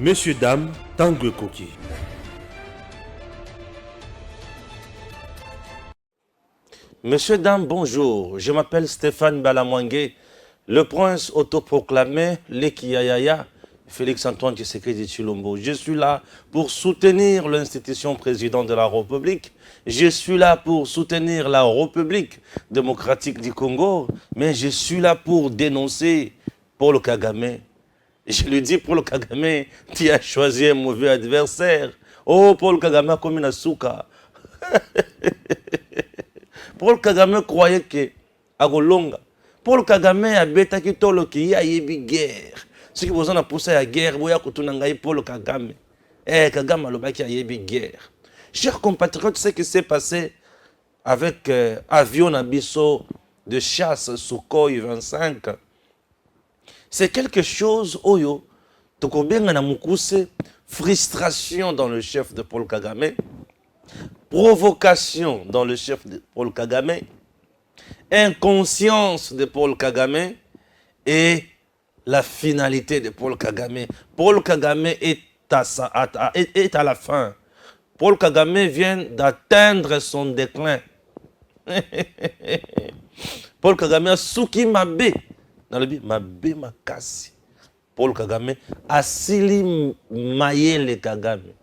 Messieurs, dames, Tanguy Koki. Messieurs, dames, bonjour. Je m'appelle Stéphane Balamwangé, le prince autoproclamé, l'Ekiyayaya, Félix-Antoine Tshisekedi Tshilombo. Je suis là pour soutenir l'institution président de la République. Je suis là pour soutenir la République démocratique du Congo. Mais je suis là pour dénoncer Paul Kagame. Je lui dis, Paul Kagame, tu as choisi un mauvais adversaire. Oh, Paul Kagame a commis une souka. Paul Kagame croyait que Agolonga. Paul Kagame a bêta qui tolo qui a yebi guerre. Ce qui vous en a poussé à guerre, vous avez dit Paul Kagame. Kagame a le qui a yebi guerre. Chers compatriotes, ce qui s'est passé avec avion Abisso de chasse Sukhoi 25, c'est quelque chose, oyo, tokobenga na mukuse, frustration dans le chef de Paul Kagame, provocation dans le chef de Paul Kagame, inconscience de Paul Kagame et la finalité de Paul Kagame. Paul Kagame est à la fin. Paul Kagame vient d'atteindre son déclin. Paul Kagame a souki mabe. Dans le but, mabe makasi. Paul Kagame a sili mayele Kagame.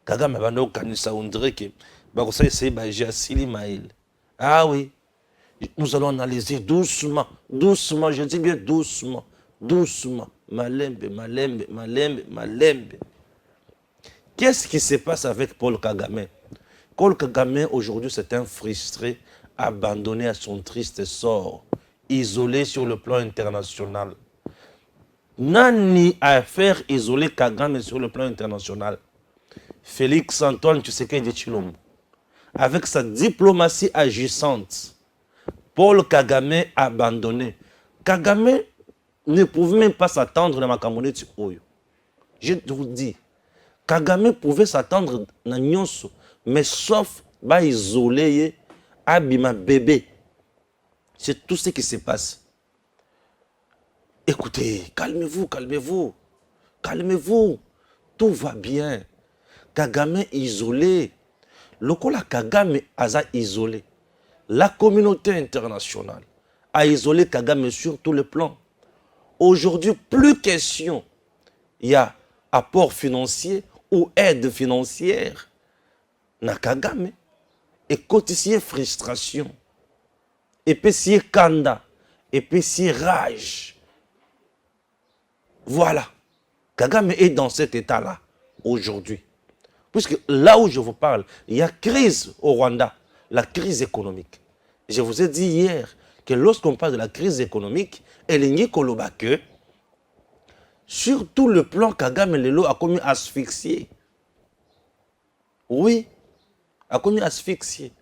Kagame a bandé au kanisa, on dirait que j'ai asili mayele. Ah oui, nous allons analyser doucement, doucement, je dis bien doucement, doucement. Malembe, malembe, malembe, malembe. Qu'est-ce qui se passe avec Paul Kagame? Paul Kagame, aujourd'hui, c'est un frustré, abandonné à son triste sort, isolé sur le plan international. Nani a faire isoler Kagame sur le plan international? Félix-Antoine Tshisekedi Tshilombo. Avec sa diplomatie agissante, Paul Kagame a abandonné. Kagame ne pouvait même pas s'attendre dans ma Camerounais Oyo. Je vous dis, Kagame pouvait s'attendre dans Nyonso, mais sauf bah isolé, abima bébé. C'est tout ce qui se passe. Écoutez, calmez-vous, calmez-vous, calmez-vous. Tout va bien. Kagame isolé. Lokola Kagame a isolé. La communauté internationale a isolé Kagame sur tous les plans. Aujourd'hui, plus question, il y a apport financier ou aide financière. Na Kagame. Et cotiser frustration. Et puis si kanda. Et puis si rage. Voilà. Kagame est dans cet état-là aujourd'hui. Puisque là où je vous parle, il y a crise au Rwanda, la crise économique. Je vous ai dit hier que lorsqu'on parle de la crise économique, elle est Koloba que sur tout le plan, Kagame Lelo a commis asphyxié. Oui, a commis asphyxié.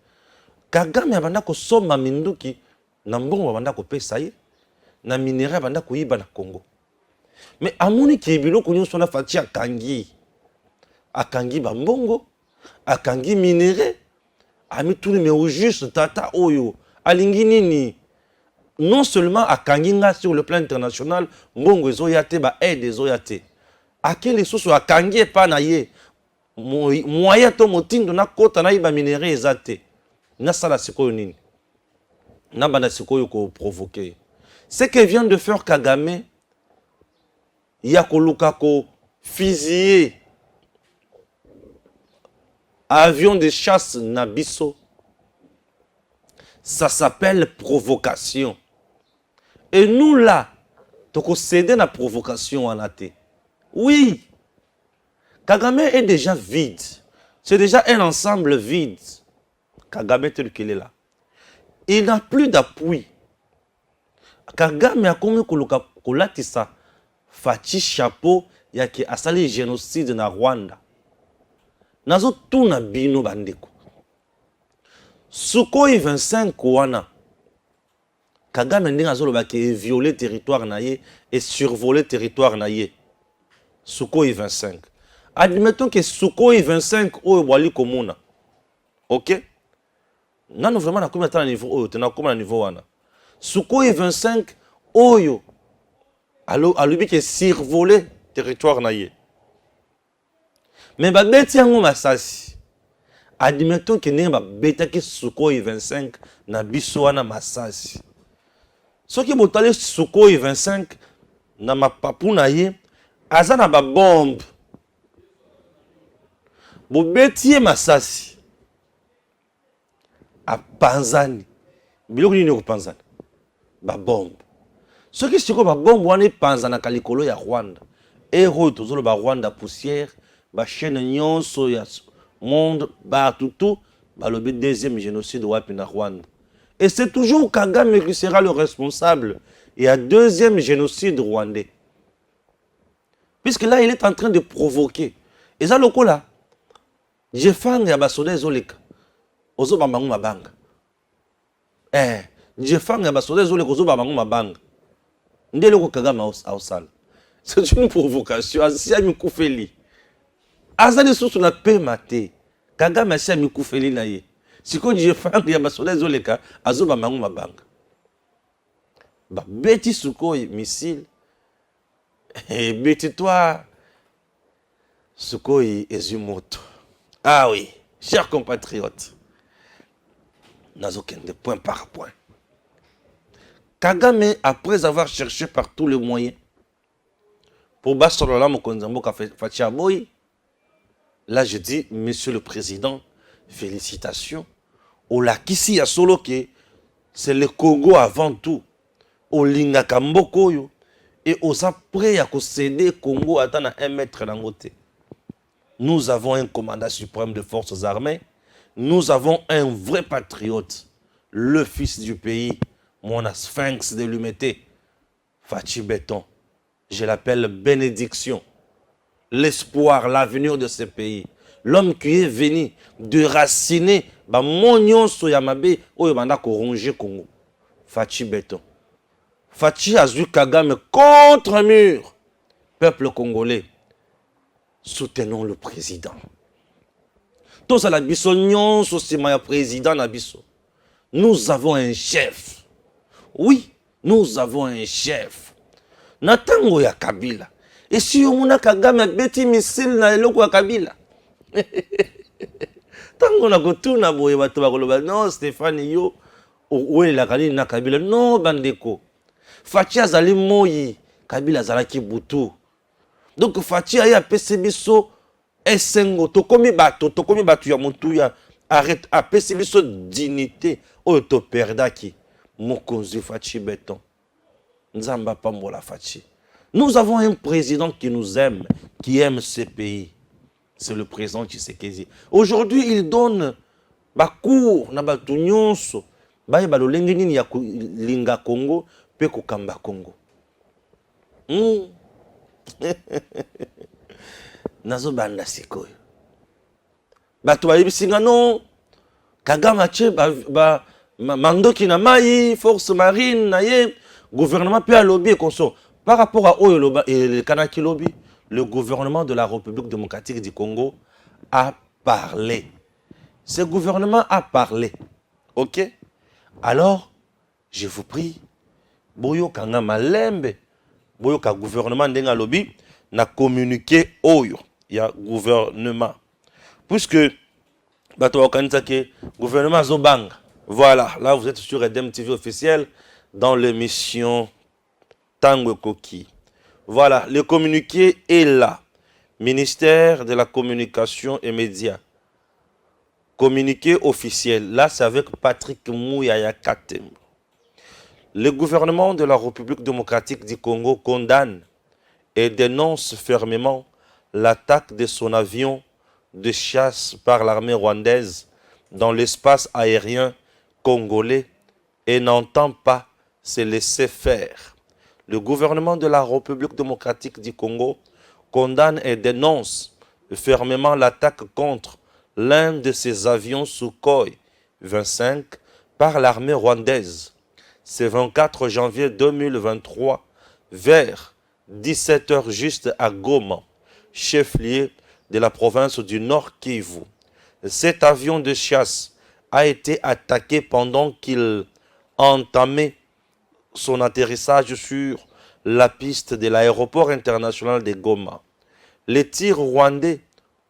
Kagame a banda ko soma minduki na mbongo banda ko pesa ye na minéraux banda ko yiba na Congo. Mais amoni ki biloko nyonso na fati akangi bambongo, akangi minéraux, ami tout mais au juste tata oyo alingi nini. Non seulement akangi nga sur le plan international, mbongo ezoyate ba aide ezoyate. Akele soso akangi pa na ye moyen to motindo na kota na yiba minéraux ezate. Na sala sikoyo nini. Na banda sikoyo ko provoquer. Ce que vient de faire Kagame, yakoluka ko fusiller avion de chasse Nabiso, ça s'appelle provocation. Et nous là, toko céder la provocation en athée. Oui, Kagame est déjà vide. C'est déjà un ensemble vide. Kagame tel qu'il est là. Il n'a plus d'appui. Kagame a commis kolatisa fati chapeau yaki asali génocide na Rwanda. Nazo tuna bino bandeko. Sukhoi 25 wana. Kagame ndinga zoloba ke violer territoire na ye et survoler territoire na ye. Sukhoi 25. Admettons que Sukhoi 25 oyo wali komona. OK? Nano vraiment na komona na niveau oyo, tena komona na niveau wana. Sukhoi 25 oyo alobi ke survoler territoire na ye. Mais babeti yango masasi. Admettons que ne babetaki Sukhoi 25 na biso wana masasi. Soki botali Sukhoi 25 na mapapu na ye aza na ba bombe. Bobeti ye masasi. A panzani. Biloko nini ko panzana? Ba bombe. Soki siko ba bombe wana panzana kalikolo ya Rwanda. Ero tozolo ba Rwanda poussière, ba chaîne nyonso ya monde partout, bah, le deuxième génocide wapi na Rwanda. Et c'est toujours Kagame qui sera le responsable. Il y a deuxième génocide rwandais. Puisque là, il est en train de provoquer. Et ça, le coup là, j'ai fait un abassodé zolika. Ozo bambangu mabanga. J'ai fait un abassodé zolika. Ozo bambangu mabanga. Ndé le coup Kagame au sale. C'est une provocation. Asia Mikoufeli. Azali sous la paix maté. Kagame Asia Mikoufeli na ye. Si quand j'ai fait un abassodé zolika, Ozo bambangu mabanga. Bah, bêtis Sukhoi missile. Et bêtis-toi Sukhoi Ezumoto. Ah oui, chers compatriotes, Nazoken de point par point. Kagame, après avoir cherché par tous les moyens pour Basolola Mokonzambo Fachiaboy, là je dis, Monsieur le Président, félicitations. Au Lakisi à Solo, c'est le Congo avant tout. Au Lingakambokoyo. Et aux prêts à céder Congo à 1 mètre d'angoté. Nous avons un commandant suprême de forces armées. Nous avons un vrai patriote. Le fils du pays. Mon sphinx de l'humanité. Fachi Béton. Je l'appelle bénédiction. L'espoir, l'avenir de ce pays. L'homme qui est venu déraciner Monion Soyamabe Oyamanda Koronge Congo. Fachi Béton. Fachi Azu Kagame contre mur. Peuple congolais. Soutenons le président. Tous à la bisognon, c'est président Nabiso. Nous avons un chef. Oui, nous avons un chef. Natango ya Kabila. Et si on a Kagame beti missile na eloko ya Kabila. Tango na kotuna boye bato bakoloba non Stéphane yo owe la kali na Kabila non bandeko. Fachi azali moyi Kabila azalaki butu. Donc Fachi aya pese biso esengo tokomi bato ya mutuya arrête a pese biso dignité oyo to perdaki mokonzi Fachi Béton. Nzamba pambola Fachi. Nous avons un président qui nous aime, qui aime ce pays. C'est le président Tshisekedi. Aujourd'hui, il donne cours na bato nyonso ba lo lengi nini ya linga Congo pe ko kamba Congo. Nazo banda sikoyo. Bato bayibisinga non Kagame ache mandoki na mai force marine na ye gouvernement pe lobby konso par rapport à oyo le Kanaki lobby le gouvernement de la République démocratique du Congo a parlé. Ce gouvernement a parlé. OK? Alors, je vous prie, boyo kanga malembe, boyo ka gouvernement ndenga lobby na communiqué oyo ya gouvernement. Puisque bato wakanisa ke gouvernement zobanga. Voilà, là vous êtes sur Edem TV officiel dans l'émission Tango Koki. Voilà, le communiqué est là. Ministère de la Communication et Médias. Communiqué officiel. Là, c'est avec Patrick Mouyaya Katem. Le gouvernement de la République démocratique du Congo condamne et dénonce fermement l'attaque de son avion de chasse par l'armée rwandaise dans l'espace aérien congolais et n'entend pas se laisser faire. Le gouvernement de la République démocratique du Congo condamne et dénonce fermement l'attaque contre l'un de ses avions Sukhoi 25 par l'armée rwandaise. Ce 24 janvier 2023, vers 17h juste à Goma, chef-lieu de la province du Nord Kivu. Cet avion de chasse a été attaqué pendant qu'il entamait son atterrissage sur la piste de l'aéroport international de Goma. Les tirs rwandais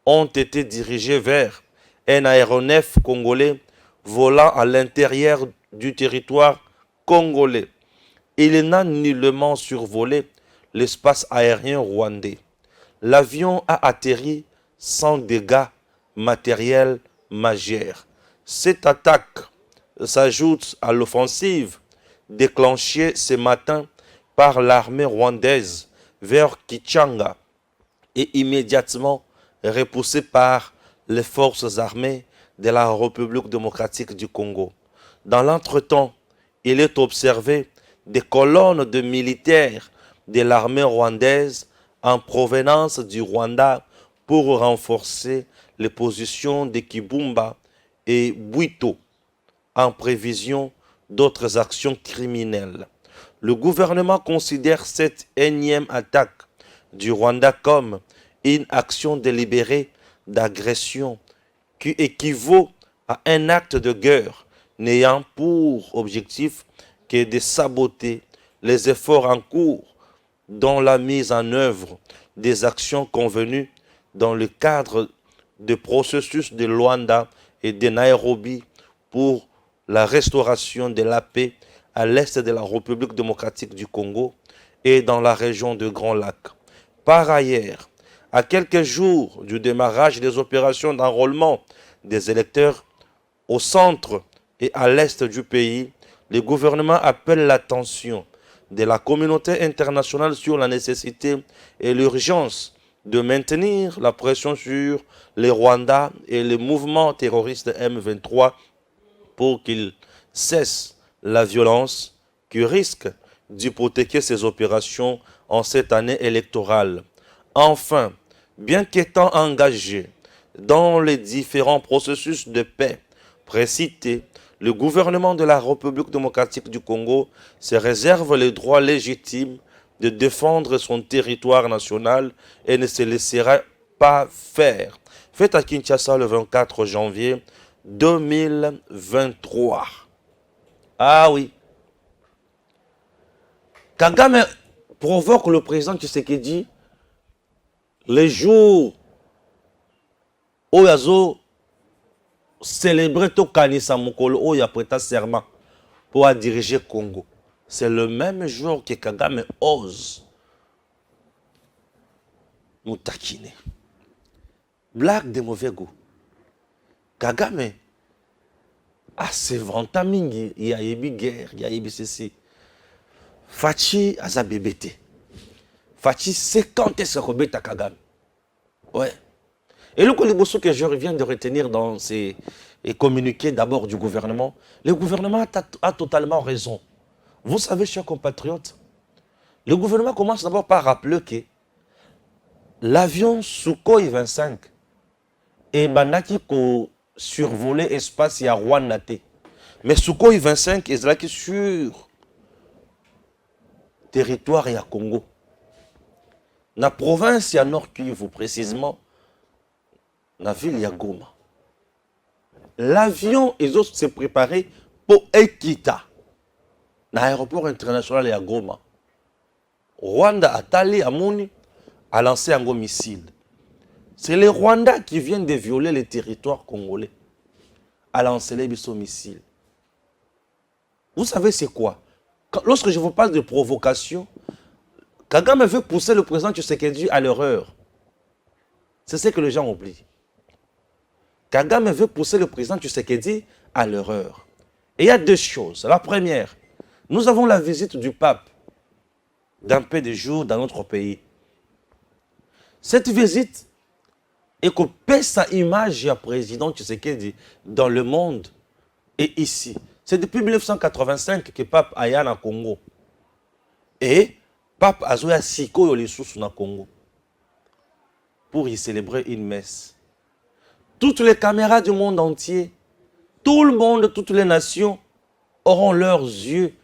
ont été dirigés vers un aéronef congolais volant à l'intérieur du territoire congolais. Il n'a nullement survolé l'espace aérien rwandais. L'avion a atterri sans dégâts matériels majeurs. Cette attaque s'ajoute à l'offensive déclenchée ce matin par l'armée rwandaise vers Kichanga et immédiatement repoussée par les forces armées de la République démocratique du Congo. Dans l'entretemps, il est observé des colonnes de militaires de l'armée rwandaise en provenance du Rwanda pour renforcer les positions de Kibumba et Bwito en prévision d'autres actions criminelles. Le gouvernement considère cette énième attaque du Rwanda comme une action délibérée d'agression qui équivaut à un acte de guerre n'ayant pour objectif que de saboter les efforts en cours dans la mise en œuvre des actions convenues dans le cadre du processus de Luanda et de Nairobi pour la restauration de la paix à l'est de la République démocratique du Congo et dans la région de Grand Lac. Par ailleurs, à quelques jours du démarrage des opérations d'enrôlement des électeurs au centre et à l'est du pays, le gouvernement appelle l'attention de la communauté internationale sur la nécessité et l'urgence de maintenir la pression sur les Rwandais et les mouvements terroristes M23 pour qu'ils cessent la violence qui risque d'hypothéquer ces opérations en cette année électorale. Enfin, bien qu'étant engagé dans les différents processus de paix précités, le gouvernement de la République démocratique du Congo se réserve le droit légitime de défendre son territoire national et ne se laissera pas faire. Fait à Kinshasa le 24 janvier 2023. Ah oui. Kagame provoque le président Tshisekedi les jours où Yazo célébrer to kanisa mokolo où il a prêté serment pour diriger Congo. C'est le même jour que Kagame ose nous taquiner. Blague de mauvais goût. Kagame a ses vanta mingi, il y a eu guerre, il y a eu ceci. Fachi a sa bébété. Fachi sait quand est-ce qu'on bête à Kagame. Ouais. Et le coliboso que je viens de retenir dans ces communiqués d'abord du gouvernement, le gouvernement a totalement raison. Vous savez, chers compatriotes, le gouvernement commence d'abord par rappeler que l'avion Sukhoi 25 est banaki pour survoler l'espace à Rwanda. Mais Sukhoi 25 est là sur territoire à Congo. Dans la province à Nord Kivu précisément, la ville ya Goma. L'avion s'est préparé pour Ekita. L'aéroport international ya Goma. Rwanda a talé à Mouni, a lancé un gros missile. C'est les Rwandais qui viennent de violer le territoire congolais. A lancé les missiles. Vous savez c'est quoi? Lorsque je vous parle de provocation, Kagame veut pousser le président Tshisekedi à l'erreur. C'est ce que les gens oublient. Kagame veut pousser le président Tshisekedi à l'erreur. Et il y a deux choses. La première, nous avons la visite du pape d'un peu de jours dans notre pays. Cette visite est qu'on paie sa image à président Tshisekedi dans le monde et ici. C'est depuis 1985 que pape aya na Congo. Et pape azoya siko les sous na Congo pour y célébrer une messe. Toutes les caméras du monde entier, tout le monde, toutes les nations auront leurs yeux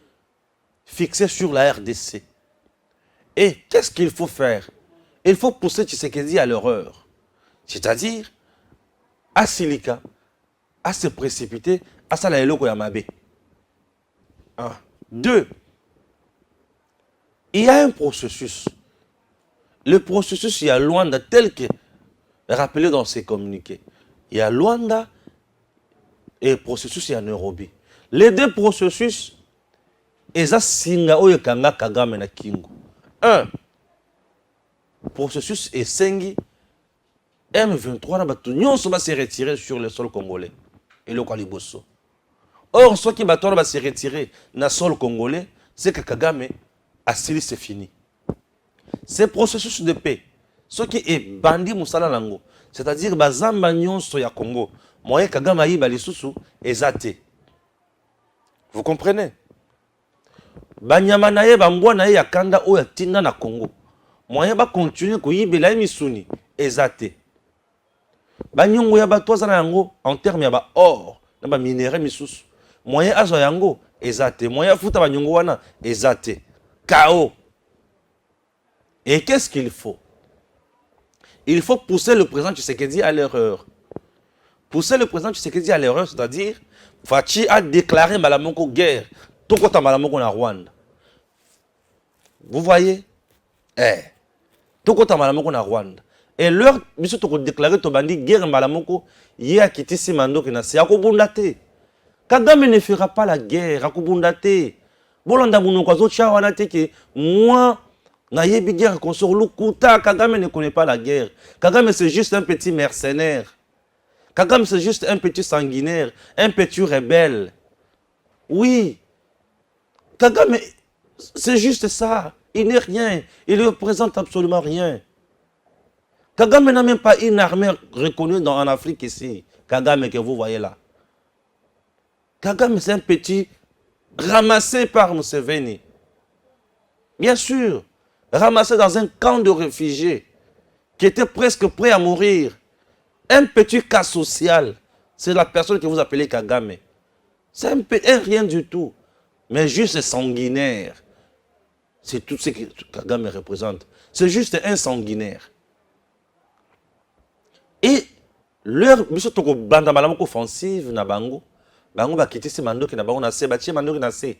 fixés sur la RDC. Et qu'est-ce qu'il faut faire? Il faut pousser Tshisekedi à l'erreur. C'est-à-dire, à Silika, à se précipiter, à Salaelo Koyamabe. 1. 2. Il y a un processus. Le processus, il y a loin de tel que Rappelez dans ces communiqués. Il y a Luanda et le processus est en Nairobi. Les deux processus, eza singa oyo kanga Kagame na Kingo. Un, processus est sengi M23 na batu nyonso va se retirer sur le sol congolais et le Kwaliboso. Or, ceux qui va se retirer na sol congolais, c'est que Kagame asili c'est fini. Ce processus de paix, ce qui est bandi musala nango, c'est-à-dire bazamba nyonso ya Congo, moyen Kagame ayiba lisusu ezate. Vous comprenez? Banyama na ye bambwa na ye ya kanda oyo tinda na Congo. Moyen ba continuer ko yibela misuni ezate. Banyongo ya bato za na yango en terme ya ba or na ba minerai misusu. Moyen azo yango ezate. Moyen futa banyongo wana ezate. Chaos. Et qu'est-ce qu'il faut? Il faut pousser le président Tshisekedi à l'erreur. Pousser le président Tshisekedi à l'erreur, c'est-à-dire Fachi a déclaré Malamoko guerre. Tout côté Malamoko na Rwanda. Vous voyez? Tout côté Malamoko na Rwanda. Et leur, monsieur Toko déclaré Tobandi guerre Malamoko, y a quitté Simando qui n'a pas Akobundate. Kagame ne fera pas la guerre, Akobundate. Bolanda Mounoukazo Chawanate qui, moi, Nayebi guerre qu'on sort Lukuta, Kagame ne connaît pas la guerre. Kagame c'est juste un petit mercenaire. Kagame c'est juste un petit sanguinaire, un petit rebelle. Oui. Kagame, c'est juste ça. Il n'est rien. Il ne représente absolument rien. Kagame n'a même pas une armée reconnue en Afrique ici. Kagame que vous voyez là. Kagame c'est un petit ramassé par Museveni. Bien sûr. Ramassé dans un camp de réfugiés qui était presque prêt à mourir. Un petit cas social. C'est la personne que vous appelez Kagame. C'est un rien du tout. Mais juste sanguinaire. C'est tout ce que Kagame représente. C'est juste un sanguinaire. Et leur biso toko banda malamu offensive na bango. Bango ba quitter ce mando ki na bango na se ba tie mando ki na se.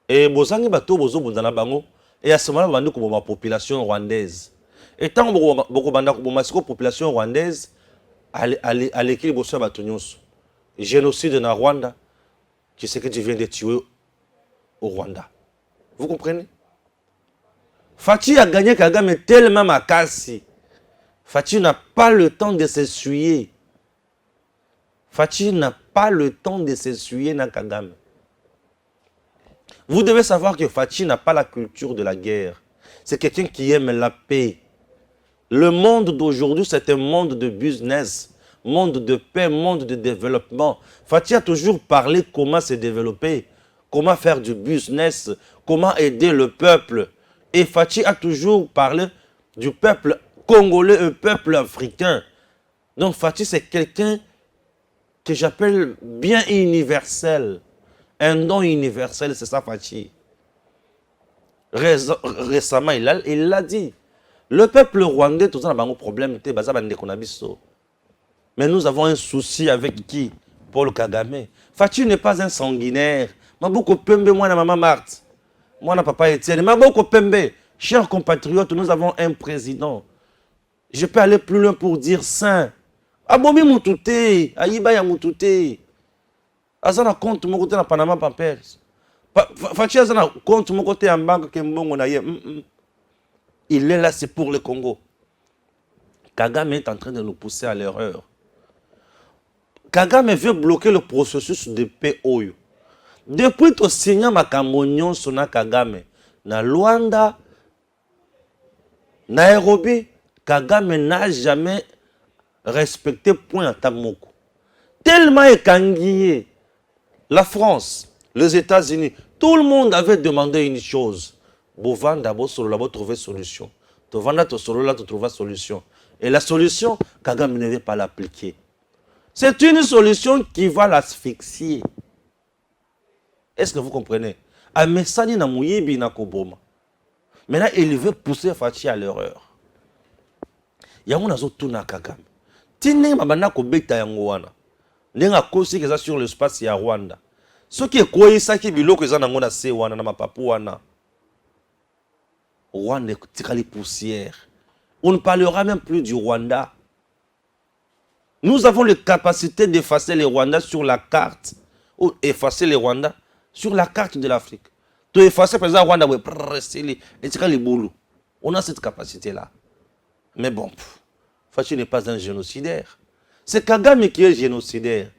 Et bozangi bato bozo bundana bango et à ce moment-là bando ko ma population rwandaise. Et tant boko banda ko ma population rwandaise à l'équilibre boso bato nyonso. Génocide na Rwanda qui c'est que tu viens de tuer au Rwanda. Vous comprenez? Fachi a gagné Kagame tellement makasi. Fachi n'a pas le temps de s'essuyer. Fachi n'a pas le temps de s'essuyer na Kagame. Vous devez savoir que Fachi n'a pas la culture de la guerre. C'est quelqu'un qui aime la paix. Le monde d'aujourd'hui, c'est un monde de business, monde de paix, monde de développement. Fachi a toujours parlé comment se développer, comment faire du business, comment aider le peuple. Et Fachi a toujours parlé du peuple congolais, un peuple africain. Donc Fachi, c'est quelqu'un que j'appelle bien universel. Un don universel, c'est ça Fachi. Récemment, il l'a dit. Le peuple rwandais, tout ça, n'a pas de problème. Mais nous avons un souci avec qui? Paul Kagame. Fachi n'est pas un sanguinaire. Maboko Pembe, moi, na maman Marthe. Moi, na papa Etienne. Maboko Pembe. Chers compatriotes, nous avons un président. Je peux aller plus loin pour dire saint. Abomi Moutouté. Aïba Moutouté. Azana compte mon côté na Panama Papers. Fachi Azana compte mon côté en banque Kembongo na ye. Il est là, c'est pour le Congo. Kagame est en train de nous pousser à l'erreur. Kagame veut bloquer le processus de paix Oyo. Depuis que signé Makamonion Sona Kagame, na Luanda, Nairobi, Kagame n'a jamais respecté point à Tamoko. Tellement écanguillé. La France, les États-Unis, tout le monde avait demandé une chose. Bovan d'abord sur là trouver solution. Tovanda to solo là trouver solution. Et la solution, Kagame ne veut pas l'appliquer. C'est une solution qui va l'asphyxier. Est-ce que vous comprenez? Amesani na muyibi na koboma. Maintenant, il veut pousser Fachi à l'erreur. Yango nazo tuna Kagame. Tine mabana ko beta yango wana. Nenga kosi keza sur l'espace ya Rwanda. Ce qui est quoi ça qui biloko eza nango na se wana na mapapu wana. Rwanda tikali poussière. On ne parlera même plus du Rwanda. Nous avons les capacités d'effacer les Rwandais sur la carte, ou effacer les Rwandais sur la carte de l'Afrique. Tu effacer par exemple Rwanda, les boulous. On a cette capacité-là. Mais bon, Fachi n'est pas un génocidaire. C'est Kagame qui est génocidaire.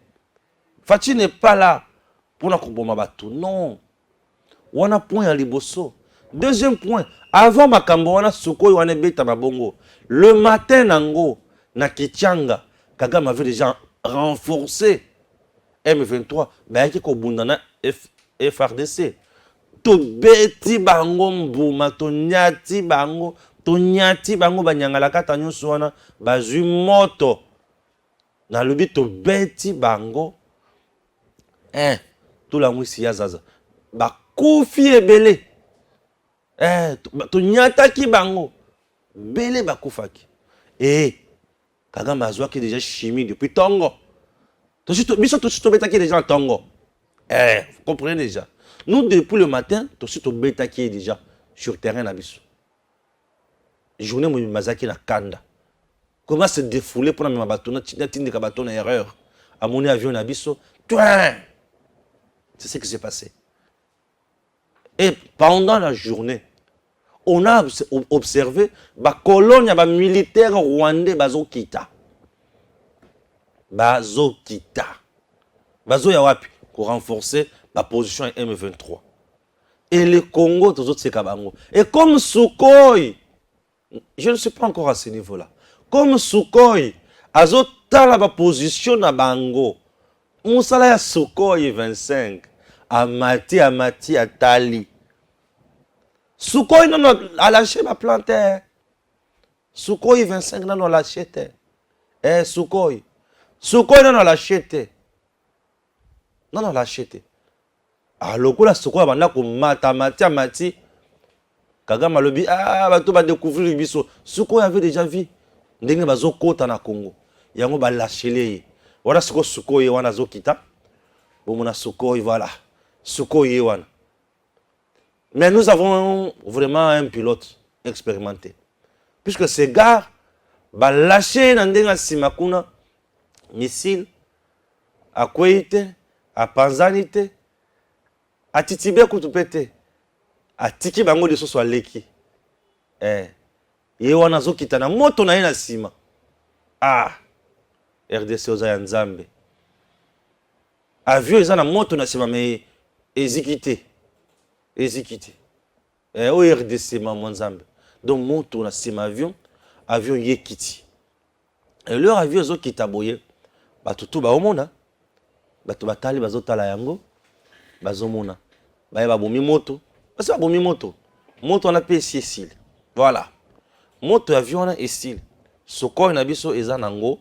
Fachi n'est pas là pour la Kubomabatou. Non. On a point à Liboso. Deuxième point, avant Makambo, on a Suko, on a Beta Mabongo. Le matin, Nango, na Kichanga, Kagame avait déjà renforcé M23. Mais il y a Kobundana FRDC. To beti bango mbuma, to nyati bango, banyangala kata nyonso wana, bazwi moto. Na lobi to beti bango, tout la mwisi ya zaza. Ba kufi ebele. To nyataki bango, bele ba kufaki. Kagame azwaki déjà chimie depuis Tongo. Biso to betaki déjà en Tongo. Vous comprenez déjà. Nous, depuis le matin, tout de suite, on est déjà sur le terrain. Journée, on mazaki na kanda. Comment se défouler pour me battre? On a une erreur. À mon avion, on a biso. C'est ce qui s'est passé. Et pendant la journée, on a observé les colonnes militaires rwandais bazokita. Bazokita. Bazo yawapi pour renforcer la position M23. Et le Congo, tous autres, c'est Kabango. Et comme Sukhoi, je ne suis pas encore à ce niveau-là. Comme Sukhoi, Azota la position à Bango. Moussala ya Sukhoi 25. Amati, Atali. Sukhoi non a lâché ma plante. Sukhoi 25 non a lâché. Sukhoi. Sukhoi non a lâché. Non, lâché. Ah, le coup là, Sukhoi banda ko mati. Kagame alobi bato ba découvrir le biso. Sukhoi avait déjà vu ndenge bazo kota na Congo. Yango ba lâché le. Voilà ce que Sukhoi wana zo kita. Bomona Sukhoi voilà. Sukhoi wana. Mais nous avons vraiment un pilote expérimenté. Puisque ces gars ba lâché na ndenga simakuna missile à Kweite, à Panzanite, à Titibe Koutupete, à Tiki Bango de Soso Leki. Yewana zo kitana moto na ina sima. RDC oza Nzambe. Avion eza na moto na sima mais ezikite. O RDC maman Nzambe. Donc moto na sima avion yekiti. Et leur avion zo kitaboye. Batutu ba omona. Bato batali bazotala yango bazomona baye babomi moto parce que babomi moto on a pe esile voilà moto avion na esile Sukhoi na biso eza nango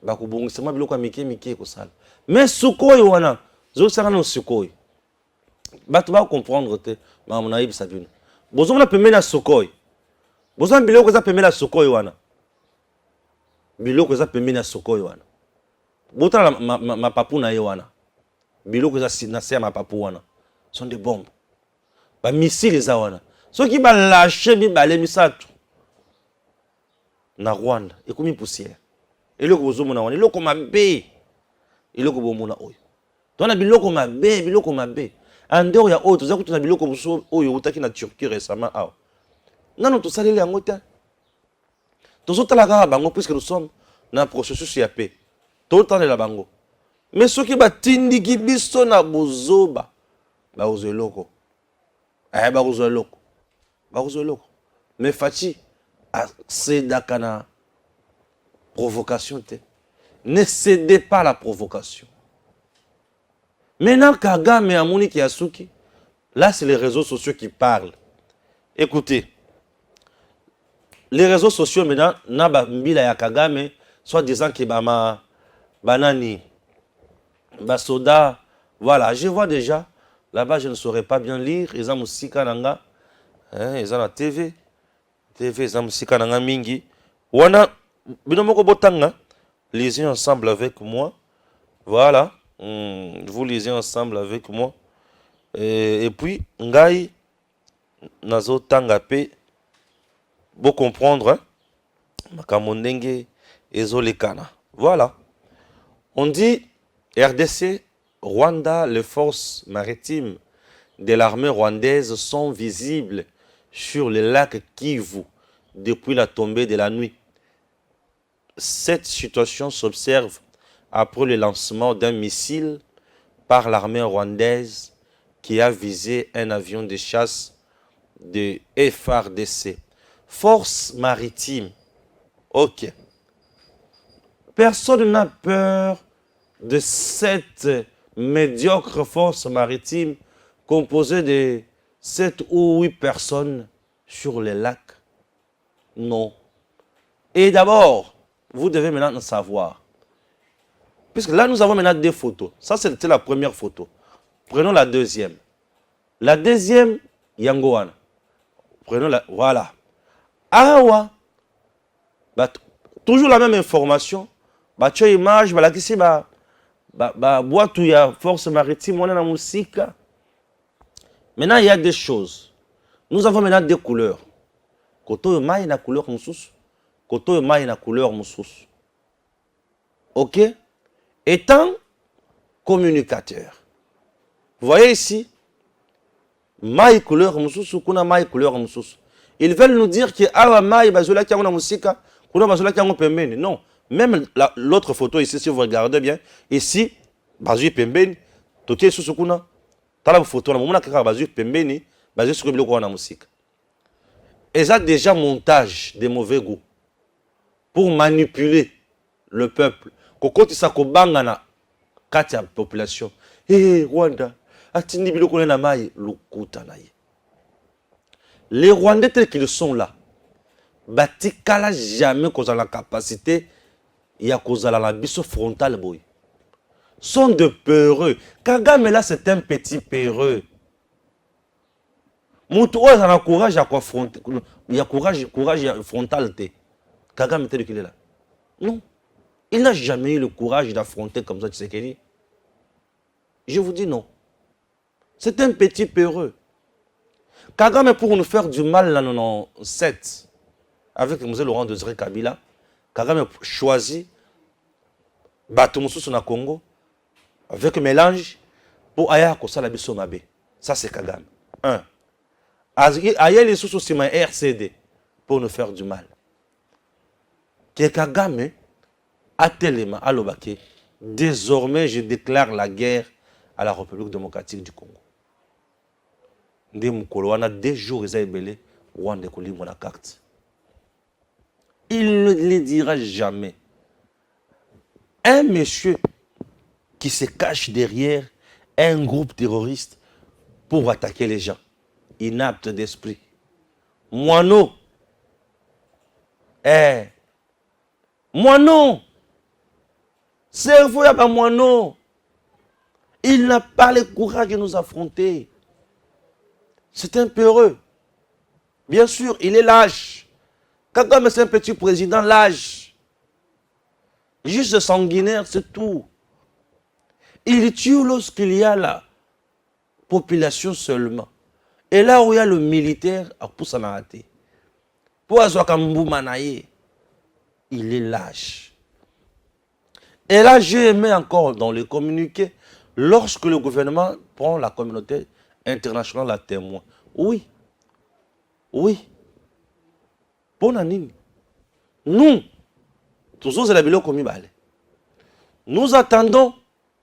bakubongisema biloko mike ko sala mais Sukhoi wana zo sala no Sukhoi bato ba comprendre te mama na yebisa bino bozomona pembe na Sukhoi bozomona biloko za pembe na Sukhoi wana biloko za pembe na Sukhoi wana Botala ma papu na yewana. Biloko za na ma papu wana. Sont des bombes. Ba missiles za wana. So ki ba lâcher bi balé misatu. Na Rwanda, ekomi poussière. Eloko bozomona wana, eloko mabe. Eloko bomona oyo. Tona biloko mabe. Andor ya oyo toza kutuna biloko boso oyo utaki na Turquie récemment awa. Nano to saleli yango te. Tozo tala kaka bango puisque nous sommes dans un processus ya paix. Tout le temps de la bango. Mais ceux qui batindi qui biso na bozoba. Baozoloko. Baozoloko. Mais Fachi cédaka na provocation te. Ne cédez pas à la provocation. Maintenant Kagame et Amoni Kiyasuki, là c'est les réseaux sociaux qui parlent. Écoutez. Les réseaux sociaux maintenant na mbila ya Kagame soit disant que Banani, Basoda, voilà, je vois déjà, là-bas je ne saurais pas bien lire, ils ont Moussika Nanga, ils ont la TV, ils ont Moussika Nanga Mingi, Wana, Binomoko Botanga, lisez ensemble avec moi, voilà, vous lisez ensemble avec moi, et puis, Ngai, Nazo Tangape, pour comprendre, Makamondenge Ezolekana. Voilà. On dit RDC, Rwanda, les forces maritimes de l'armée rwandaise sont visibles sur le lac Kivu depuis la tombée de la nuit. Cette situation s'observe après le lancement d'un missile par l'armée rwandaise qui a visé un avion de chasse de FARDC. Force maritime. Ok. Personne n'a peur de cette médiocre force maritime composée de 7 ou 8 personnes sur les lacs. Non. Et d'abord, vous devez maintenant savoir. Puisque là, nous avons maintenant des photos. Ça, c'était la première photo. Prenons la deuxième. La deuxième, Yangoana. Prenons la... Voilà. Awa. Bah, toujours la même information. Bah, tu as une image, bah, là, ici, boîte où il y a force maritime, on a la musique. Maintenant, il y a des choses. Nous avons maintenant des couleurs. Koto et maï na couleur moussous. Koto et maï na couleur moussous. Ok? Étant communicateur. Vous voyez ici, maï couleur moussous, kuna maï couleur moussous. Ils veulent nous dire que awa maï bazola qui a una musique, kuna bazola qui a un pembeni. Non. Même l'autre photo ici, si vous regardez bien, ici, bazoui pembeni, toke sous kuna. Tala photo, na moment kaka bazoui pembeni, bazoui sur biloko na musique. Et ça déjà montage de mauvais goût pour manipuler le peuple. Kokoti sa kobanga na kati ya population. Eh Rwanda, atindi biloko na mai lukuta na ye. Les Rwandais tels qu'ils sont là, batikala jamais cause la capacité ya cause la biso frontal boy. Sont de peureux. Kagame là c'est un petit peureux. Moutou a un courage à confronter. Il y a courage frontal. Kagame tel qu'il est là. Non. Il n'a jamais eu le courage d'affronter comme ça Tshisekedi. Je vous dis non. C'est un petit peureux. Kagame pour nous faire du mal en 97 avec M. Laurent Désiré Kabila, Kagame choisit Batumoussou sur le Congo avec mélange pour Aya Kosala Biso Mabe. Ça c'est Kagame. 1. Aïe les sous aussi RCD pour nous faire du mal. Que Kagame a tellement à l'Obake. Désormais, je déclare la guerre à la République démocratique du Congo. On a 2 jours, ils ont ébélé. On a la carte. Il ne le dira jamais. Un monsieur qui se cache derrière un groupe terroriste pour attaquer les gens. Inapte d'esprit. Moineau. Moineau. Cerveau, il n'y a pas moineau. Il n'a pas le courage de nous affronter. C'est un peureux. Bien sûr, il est lâche. Kagame, c'est un petit président lâche. Juste sanguinaire, c'est tout. Il tue lorsqu'il y a la population seulement. Et là où il y a le militaire, pour il est lâche. Et là, j'ai aimé encore dans le communiqué, lorsque le gouvernement prend la communauté internationale à témoin. Oui. Oui. Bon anime. Nous, tous les biloko mibale. Nous attendons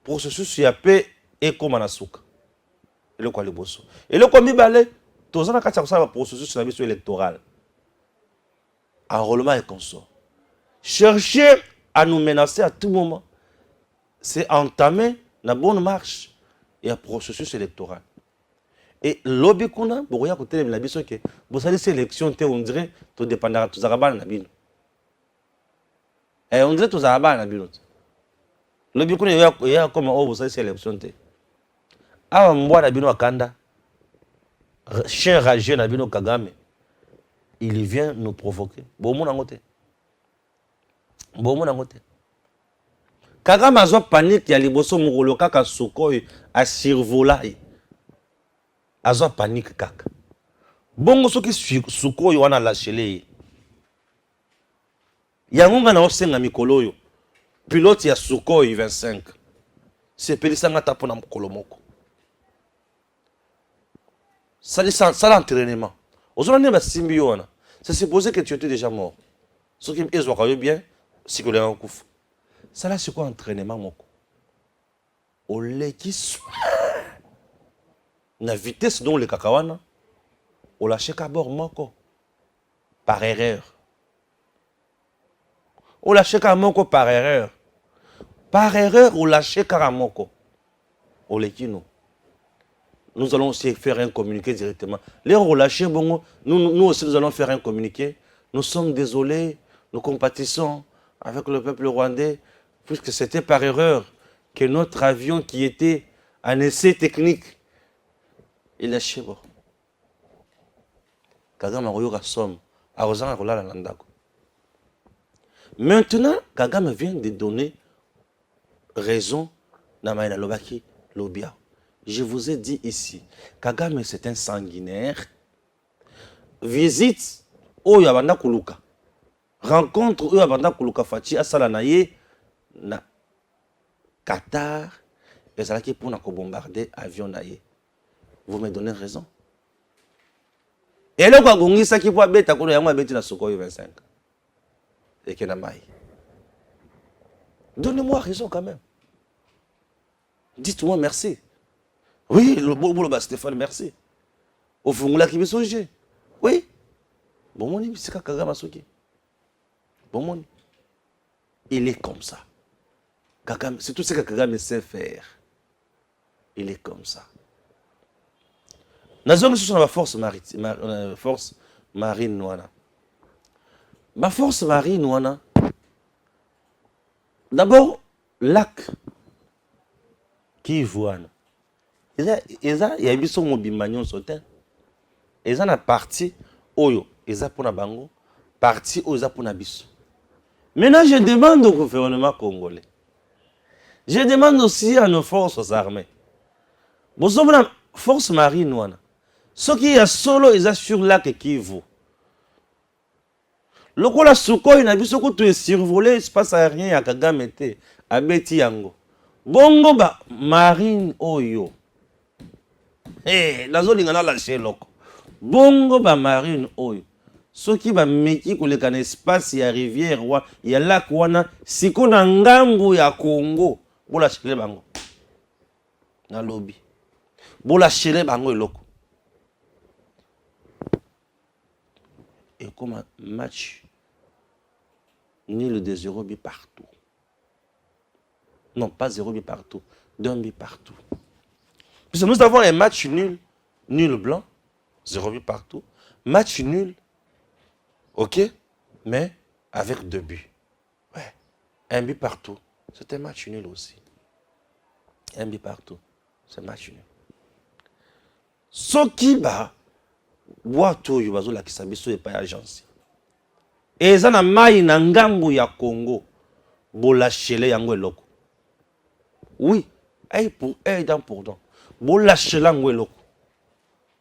processus YAP et Komanasuka. Et le quoi le bosso. Et le quoi mibale, tous les processus électoral. Enrôlement et consort. Chercher à nous menacer à tout moment, c'est entamer la bonne marche et un processus électoral. Et lobby qu'on a, pour rien côté de la biso que vous savez ces élections, on dirait tout dépendra tous arabes na bino. Et on dirait tous arabes na bino. Lobby qu'on a comme oh vous savez ces élections te. Ah mboa na bino akanda. Chien ragé na bino Kagame. Il vient nous provoquer. Bon mon angote. Bon mon angote. Kagame a panique ya liboso mukolo kaka sokoi a survolai. Azo panique kaka. Bongo soki sukoi wana lâché. yango na osenga mikolo yo pilote ya Sukhoi 25 sepelisa ngata pona mokolo moko sala entraînement ozona ne basimbi yo wana c'est supposé que tu étais déjà mort ce qui est zo bien psychologiquement kufa sala c'est quoi entraînement moko oleki na vitesse dont le kakawana o lâché qu'à bord moko par erreur o lâché qu'à moko par erreur o lâché qu'à moko o lekino nous allons aussi faire un communiqué directement les relâchés bongo nous aussi nous allons faire un communiqué nous sommes désolés nous compatissons avec le peuple rwandais puisque c'était par erreur que notre avion qui était en essai technique il est chez vous. Kagame a somme. Maintenant, Kagame vient de donner raison à Maïna Lobaki Lobia. Je vous ai dit ici, Kagame c'est un sanguinaire. Visite Oyabanda Kuluka. Rencontre Oyabanda Kuluka Fati Asalanaye na Qatar. Et ça qui pour bombarder avion naye. Vous me donnez raison. Et là, quand on dit ça, qui peut être à Sukhoi 25. Et qu'il y a maille. Donnez-moi raison quand même. Dites-moi merci. Oui, le bon Stéphane, merci. Au fond, là, qui me souje. Oui. Bon, mon c'est Kagame Suki. Bon, mon il est comme ça. Kagame, c'est tout ce que Kagame sait faire. Il est comme ça. Nous avons la force marine noana. Ma force marine noana. D'abord, lac qui voit. Il y a eu son mobile sauté. Ils ont la partie oyo, ils ont pour la bango, partie oyo pour la biso. Maintenant, je demande au gouvernement congolais. Je demande aussi à nos forces armées. Vous avez la force marine noana. Ce qui est solo, ils ont sur lac Kivu. Le coup la Sukhoi n'a vu ce que tu es survolé, il se passe à rien à Kagame te, à Beti Yango. Bongo ba marine oyo. Eh, la zone ngana lâché loko. Bongo ba marine oyo. Ce qui va meki ko le kan espace ya rivière wa, ya lac wana, siko na ngambu ya Congo. Bola chele bango. Na lobby. Bola chele bango eloko. Et comme un match nul de 0 but partout. Non, pas 0 but partout, d'un but partout. Puisque nous avons un match nul, nul blanc, 0 but partout. Match nul, ok, mais avec 2 buts. Ouais, un but partout, c'est un match nul aussi. Un but partout, c'est un match nul. Ce qui va, Boato yubazo la kisabiso et pas agence. Et ça na mai na ngambu ya Congo. Bola chele yango eloko. Oui, ay pour dans pourtant. Bola chele yango eloko.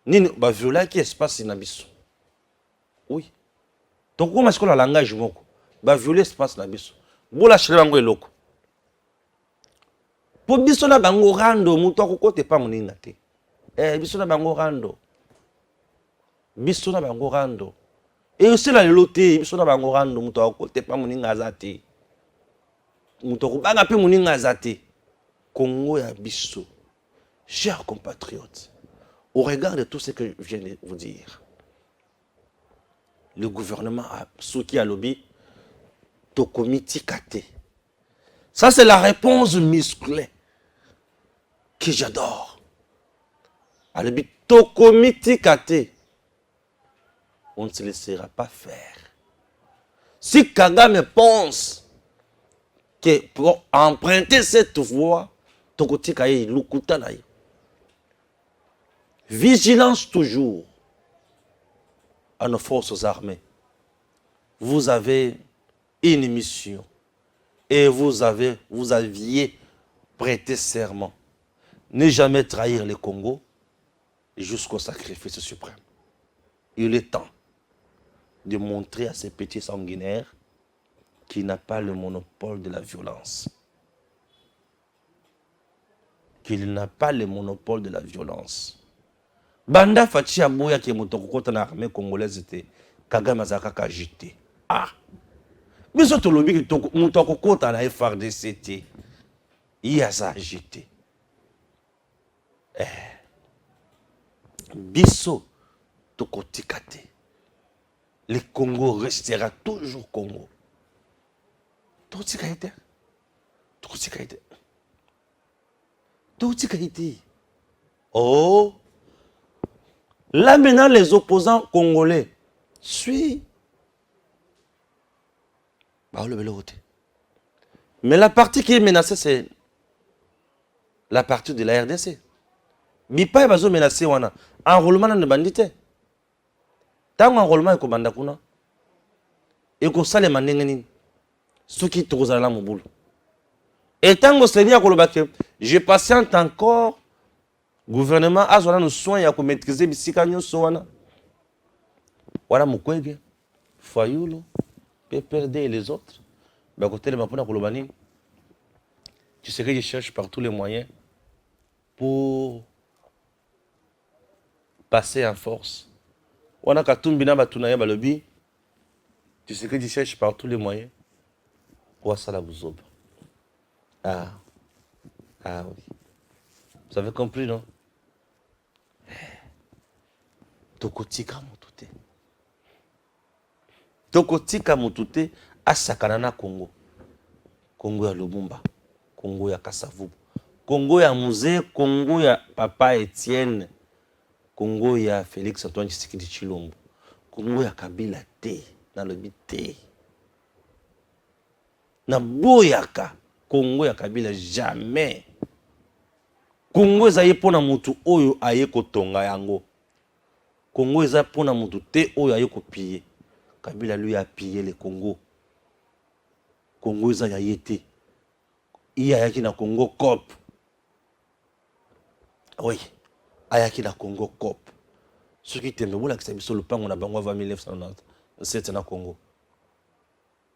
Nini ba viola qui espace na biso. Oui. Donc comment est-ce que la langage moko ba violer espace na biso. Bola chele yango eloko. Po biso na bango rando muto akokote pa moninga te. Biso na bango rando. Biso na bango rando. Et aussi la loté, biso na bango rando muto akote pa moninga azate. Muto ko banga pe moninga azate. Congo ya biso. Chers compatriotes, au regard de tout ce que je viens de vous dire, le gouvernement a Suki a lobby Tokomiti Kate. Ça c'est la réponse musclée que j'adore. A lobby Tokomiti Kate. On ne se laissera pas faire. Si Kagame pense que pour emprunter cette voie, vigilance toujours à nos forces armées. Vous avez une mission et vous aviez prêté serment. Ne jamais trahir le Congo jusqu'au sacrifice suprême. Il est temps de montrer à ces petits sanguinaires qui n'a pas le monopole de la violence. Qu'il n'a pas le monopole de la violence. Banda Fachi Aboya qui est motokota na armée congolaise était Kagame azaka kajité. Ah. Mais surtout le lobby qui motokota na FRDC té. Il a ça agité. Bisso tokotikate. Le Congo restera toujours Congo. Tokotikate. Tokotikate. Tokotikate. Oh. Là maintenant les opposants congolais suivent. Mais la partie qui est menacée, c'est la partie de la RDC. Bipa est bazo menacé wana. Enrôlement de bandité. Tant enrôlement est kobanda kuna. Et ko sale manengeni. Ce qui tozala la moboul. Et tant que Seigneur kolobake, je patiente encore. Gouvernement a nos soins à maîtriser bisika nyonso wana. Wana mukwege. Fayulu. PPRD et les autres. Bah côté le mapona kolobani. Tu sais que je cherche par tous les moyens pour passer en force. Wana katumbina batunaya balobi. Tu sais que je cherche par tous les moyens pour ça la bouzoba. Ah. Ah oui. Vous avez compris, non? Tokotika mutute. Tokotika mutute asakana na Congo. Congo ya Lumumba. Congo ya Kasavubu. Congo ya Muzé, Congo ya Papa Etienne. Congo ya Félix Antoine Tshisekedi Tshilombo. Congo ya Kabila te. Na lobi te. Na boyaka. Congo ya Kabila jamais. Congo eza pona mutu oyo aye kotonga yango. Congo eza pona mutu te oyo aye kopiller. Kabila lui a pillé le Congo. Congo eza ya yete. Iya ayaki na Congo COP. Oui. Ayaki na Congo COP. Ce qui tembe bola kisabi so lupango na bango 1997 na Congo.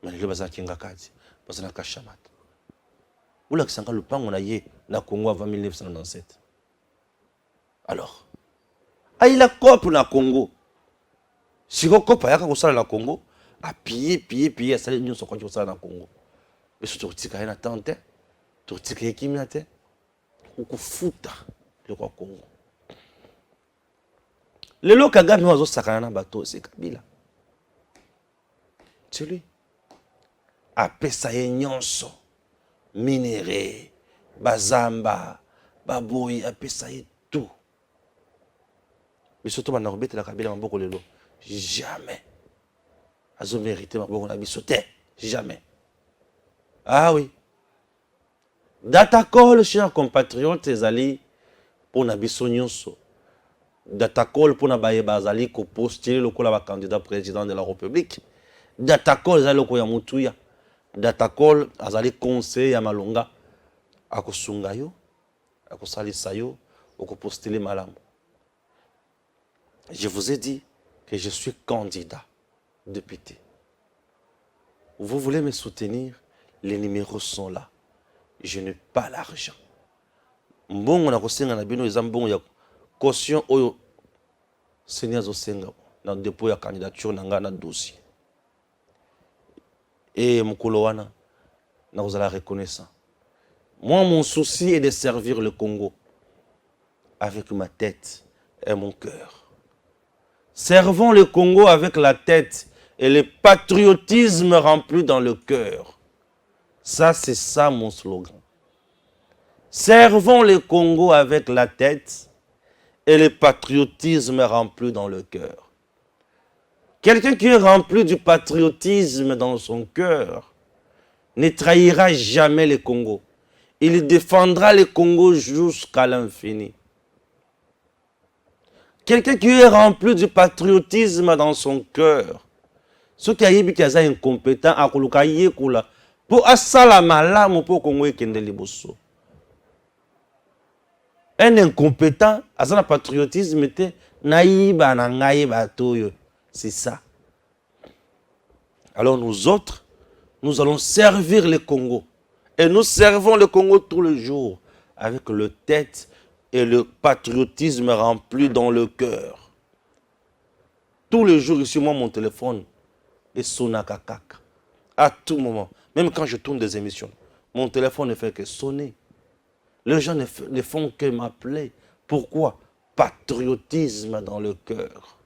Mais le baza kinga kati. Baza na kashamat. Bola kisanga lupango na ye na Congo avant 1997. Alors, aïe la COP na Congo. Si le COP ayaka kosala na Congo, a piller, ça les nyonso konti kosala na Congo. Mais surtout tika na tante, to tika ekimia te, okufuta le kwa Congo. Lelo Kagame wazo sakana na bato c'est Kabila. C'est lui. Apesa ye nyonso. Minéré, bazamba, baboy, apesa ye tout. Mais surtout, on la Kabila maboko lelo. Jamais. Azo mérité maboko na bisote. Jamais. Ah oui. Datacol, chers compatriotes, ezali pour na biso nyonso. Datacol pour na baye bazali ko postuler lokola ba candidat président de la République. Datacol ezali loko ya mutuya. Datacol azali conseil ya malonga akosunga yo akosalisa yo okopostuler malamu. Je vous ai dit que je suis candidat député. Vous voulez me soutenir? Les numéros sont là. Je n'ai pas l'argent. Mbongo na kosenga na bino eza mbongo ya caution oyo Seigneur zosenga na dépôt ya candidature na nga na dossier. Et Mukolowana, nous allons reconnaissant. Moi, mon souci est de servir le Congo avec ma tête et mon cœur. Servons le Congo avec la tête et le patriotisme rempli dans le cœur. Ça, c'est ça mon slogan. Servons le Congo avec la tête et le patriotisme rempli dans le cœur. Quelqu'un qui est rempli du patriotisme dans son cœur ne trahira jamais le Congo. Il défendra le Congo jusqu'à l'infini. Quelqu'un qui est rempli du patriotisme dans son cœur, ce qui est incompétent, pour asala malamu pour Congo ekende liboso. Un incompétent, asala patriotisme te naïba na ngai batoyo. C'est ça. Alors nous autres, Nous allons servir le Congo. Et nous servons le Congo tous les jours avec le tête et le patriotisme rempli dans le cœur. Tous les jours, ici, moi, mon téléphone est sonakakak. À tout moment. Même quand je tourne des émissions, mon téléphone ne fait que sonner. Les gens ne font que m'appeler. Pourquoi? Patriotisme dans le cœur.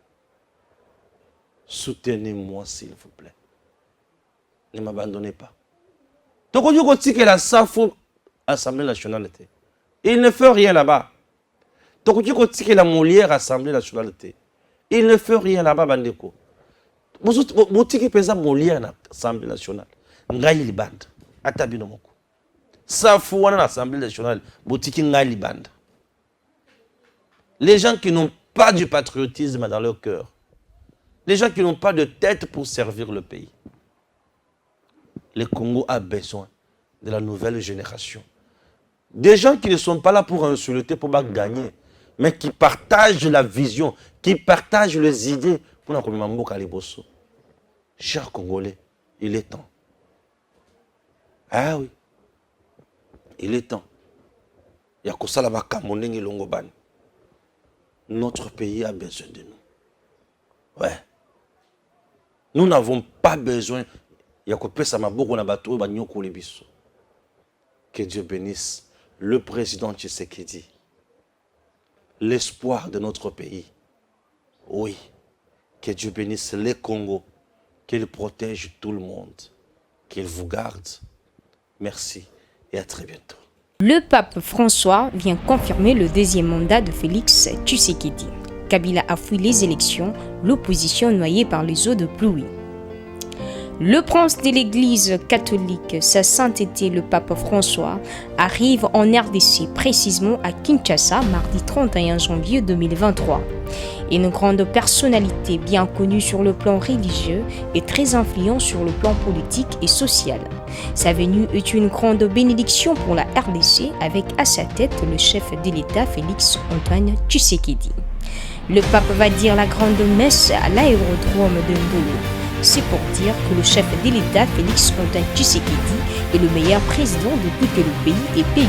Soutenez-moi, s'il vous plaît. Ne m'abandonnez pas. Donc, on dit que la SAFO, Assemblée nationale, il ne fait rien là-bas. Donc, on dit que la Molière, Assemblée nationale, il ne fait rien là-bas, Bandeko. Vous dites que la Molière, Assemblée nationale, Ngaï Liband, Atabino Moko. SAFO, Assemblée nationale, vous dites que Ngaï Liband. Les gens qui n'ont pas du patriotisme dans leur cœur, les gens qui n'ont pas de tête pour servir le pays. Le Congo a besoin de la nouvelle génération. Des gens qui ne sont pas là pour insulter, pour gagner, mais qui partagent la vision, qui partagent les idées. Chers Congolais, il est temps. Ah oui, il est temps. Notre pays a besoin de nous. Ouais. Nous n'avons pas besoin. Que Dieu bénisse le président Tshisekedi, l'espoir de notre pays. Oui, que Dieu bénisse les Congo, qu'il protège tout le monde, qu'il vous garde. Merci et à très bientôt. Le pape François vient confirmer le deuxième mandat de Félix Tshisekedi. Kabila a fui les élections, l'opposition noyée par les eaux de pluie. Le prince de l'église catholique, sa sainteté le pape François, arrive en RDC, précisément à Kinshasa, mardi 31 janvier 2023. Une grande personnalité bien connue sur le plan religieux et très influente sur le plan politique et social. Sa venue est une grande bénédiction pour la RDC avec à sa tête le chef de l'État Félix Antoine Tshisekedi. Le pape va dire la grande messe à l'aérodrome de Ndolo. C'est pour dire que le chef de l'État, Félix Antoine Tshisekedi, est le meilleur président depuis que le pays est payé.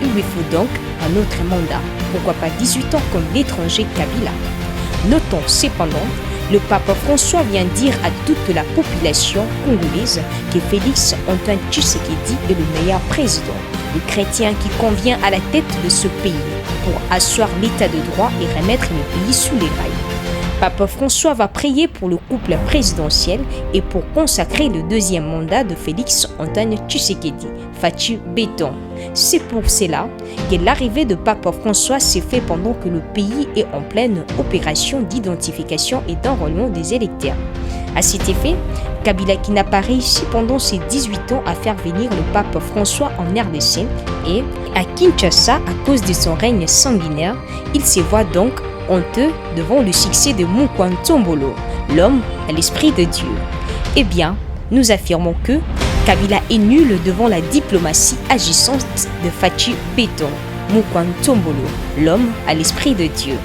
Il lui faut donc un autre mandat, pourquoi pas 18 ans comme l'étranger Kabila. Notons cependant, le pape François vient dire à toute la population congolaise que Félix Antoine Tshisekedi est le meilleur président, le chrétien qui convient à la tête de ce pays pour asseoir l'état de droit et remettre le pays sous les rails. Pape François va prier pour le couple présidentiel et pour consacrer le deuxième mandat de Félix Antoine Tshisekedi, Fatou Béton. C'est pour cela que l'arrivée de Pape François s'est faite pendant que le pays est en pleine opération d'identification et d'enrôlement des électeurs. À cet effet, Kabila qui n'a pas réussi pendant ses 18 ans à faire venir le pape François en RDC et à Kinshasa à cause de son règne sanguinaire, il se voit donc honteux devant le succès de Moukwan Tombolo, l'homme à l'esprit de Dieu. Eh bien, nous affirmons que Kabila est nul devant la diplomatie agissante de Fatou Béton, Moukwan Tombolo, l'homme à l'esprit de Dieu.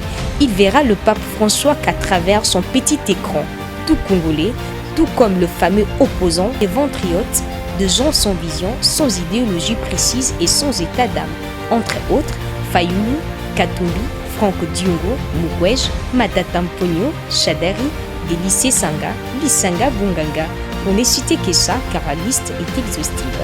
Il verra le pape François qu'à travers son petit écran, tout congolais, tout comme le fameux opposant et ventriote, de gens sans vision, sans idéologie précise et sans état d'âme. Entre autres, Fayoulou, Katumbi, Franck Diongo, Mukwej, Matata Mponyo, Chadari, Délicé Sanga, Lisanga Bunganga, pour ne citer que ça car la liste est exhaustive.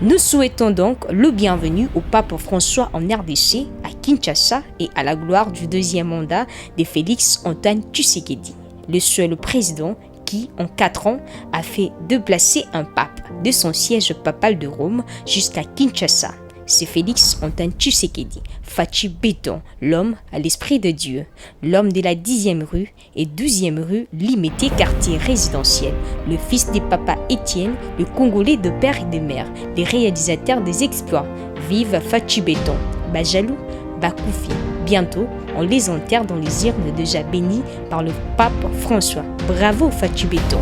Nous souhaitons donc le bienvenu au pape François en RDC, à Kinshasa et à la gloire du deuxième mandat de Félix Antoine Tshisekedi, le seul président qui, en 4 ans, a fait déplacer un pape de son siège papal de Rome jusqu'à Kinshasa. C'est Félix Antoine Tshisekedi, Fatou Béton, l'homme à l'esprit de Dieu, l'homme de la 10e rue et 12e rue Limité quartier résidentiel, le fils du papa Étienne, le Congolais de père et de mère, les réalisateurs des exploits. Vive Fatou Béton, Bajalou, Bakoufi. Bientôt, on les enterre dans les urnes déjà bénies par le pape François. Bravo Fatou Béton.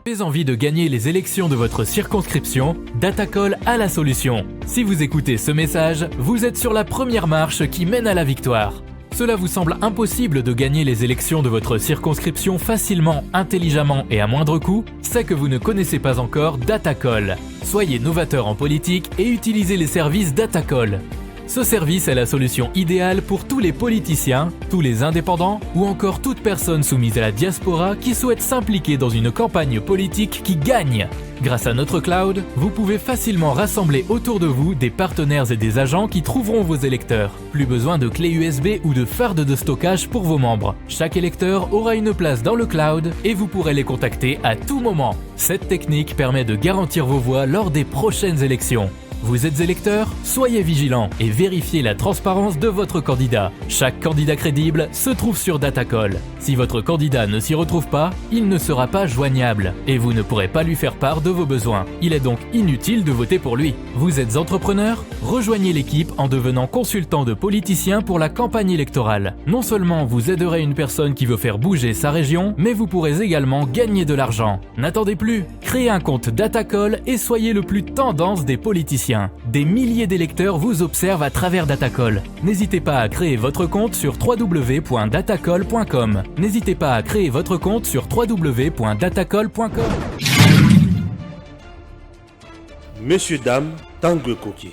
Avez envie de gagner les élections de votre circonscription? Datacall a la solution. Si vous écoutez ce message, vous êtes sur la première marche qui mène à la victoire. Cela vous semble impossible de gagner les élections de votre circonscription facilement, intelligemment et à moindre coût? C'est que vous ne connaissez pas encore Datacall. Soyez novateur en politique et utilisez les services Datacall. Ce service est la solution idéale pour tous les politiciens, tous les indépendants ou encore toute personne soumise à la diaspora qui souhaite s'impliquer dans une campagne politique qui gagne. Grâce à notre cloud, vous pouvez facilement rassembler autour de vous des partenaires et des agents qui trouveront vos électeurs. Plus besoin de clés USB ou de fardes de stockage pour vos membres. Chaque électeur aura une place dans le cloud et vous pourrez les contacter à tout moment. Cette technique permet de garantir vos voix lors des prochaines élections. Vous êtes électeur? Soyez vigilant et vérifiez la transparence de votre candidat. Chaque candidat crédible se trouve sur Datacall. Si votre candidat ne s'y retrouve pas, il ne sera pas joignable et vous ne pourrez pas lui faire part de vos besoins. Il est donc inutile de voter pour lui. Vous êtes entrepreneur? Rejoignez l'équipe en devenant consultant de politiciens pour la campagne électorale. Non seulement vous aiderez une personne qui veut faire bouger sa région, mais vous pourrez également gagner de l'argent. N'attendez plus, créez un compte Datacall et soyez le plus tendance des politiciens. Des milliers d'électeurs vous observent à travers Datacall. N'hésitez pas à créer votre compte sur www.datacall.com. N'hésitez pas à créer votre compte sur www.datacall.com. Messieurs, dames, Tanguy Koki.